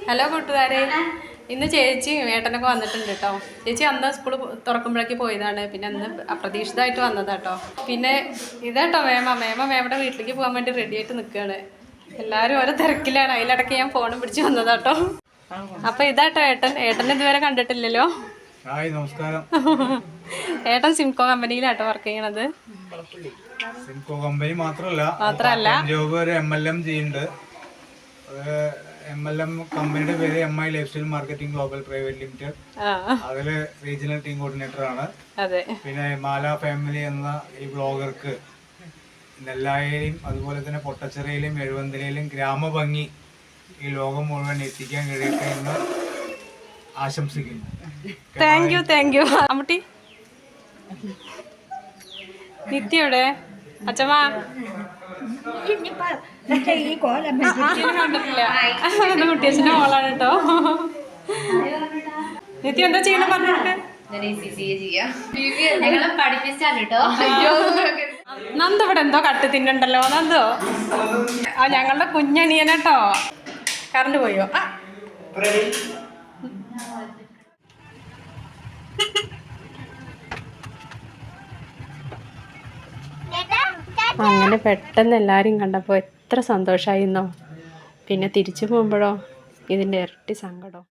Hello കൂട്ടുകാരെ, ഇന്ന് ചേച്ചി ഏട്ടനൊക്കെ വന്നിട്ടുണ്ട് കേട്ടോ. ചേച്ചി അന്ന് സ്കൂൾ തുറക്കുമ്പോഴേക്ക് പോയതാണ്, പിന്നെ അന്ന് അപ്രതീക്ഷിതമായിട്ട് വന്നതാട്ടോ. പിന്നെ ഇതാട്ടോ മേമയുടെ വീട്ടിലേക്ക് പോകാൻ വേണ്ടി റെഡി ആയിട്ട് നിൽക്കുകയാണ്. എല്ലാവരും ഓരോ തിരക്കിലാണ്, അതിലിടയ്ക്ക് ഞാൻ ഫോണും പിടിച്ച് വന്നതാട്ടോ. അപ്പൊ ഇതാട്ടോ ഏട്ടൻ ഇതുവരെ കണ്ടിട്ടില്ലല്ലോ. നമസ്കാരം. ഏട്ടൻ സിംകോ കമ്പനിയിലാട്ടോ വർക്ക് ചെയ്യണത്. സിംകോ കമ്പനി മാത്രല്ല ജോബ് ഒരു MLM ചെയ്യുന്നുണ്ട്. MLM കമ്പനിയുടെ പേര് MI life style marketing global private limited. അതില് റീജിയണൽ ടീം കോർഡിനേറ്റർ ആണ്. പിന്നെ മാല ഫാമിലി എന്ന ഈ ബ്ലോഗർക്ക് നെല്ലായിലും അതുപോലെ തന്നെ പൊട്ടച്ചിറയിലും എഴുപന്തലയിലും ഗ്രാമഭംഗി ഈ ലോകം മുഴുവൻ എത്തിക്കാൻ കഴിയട്ടെ എന്ന് ആശംസിക്കുന്നു. Thank you Ammutty. നിത്യയുടെ അച്ഛമ്മ കണ്ടിട്ടില്ല, കുട്ടിയച്ഛൻ്റെ മോളാണ് കേട്ടോ. നിത്യ എന്താ ചെയ്യണം പറഞ്ഞിട്ട്? നന്ദു ഇവിടെ എന്തോ കട്ട് തിന്നണ്ടല്ലോ. നന്ദോ ഞങ്ങളുടെ കുഞ്ഞണിയനട്ടോ. കറണ്ട് പോയോ? അങ്ങനെ പെട്ടെന്ന് എല്ലാവരും കണ്ടപ്പോൾ എത്ര സന്തോഷമായിരുന്നോ. പിന്നെ തിരിച്ചു പോകുമ്പോഴോ ഇതിൻ്റെ ഇരട്ടി സങ്കടം.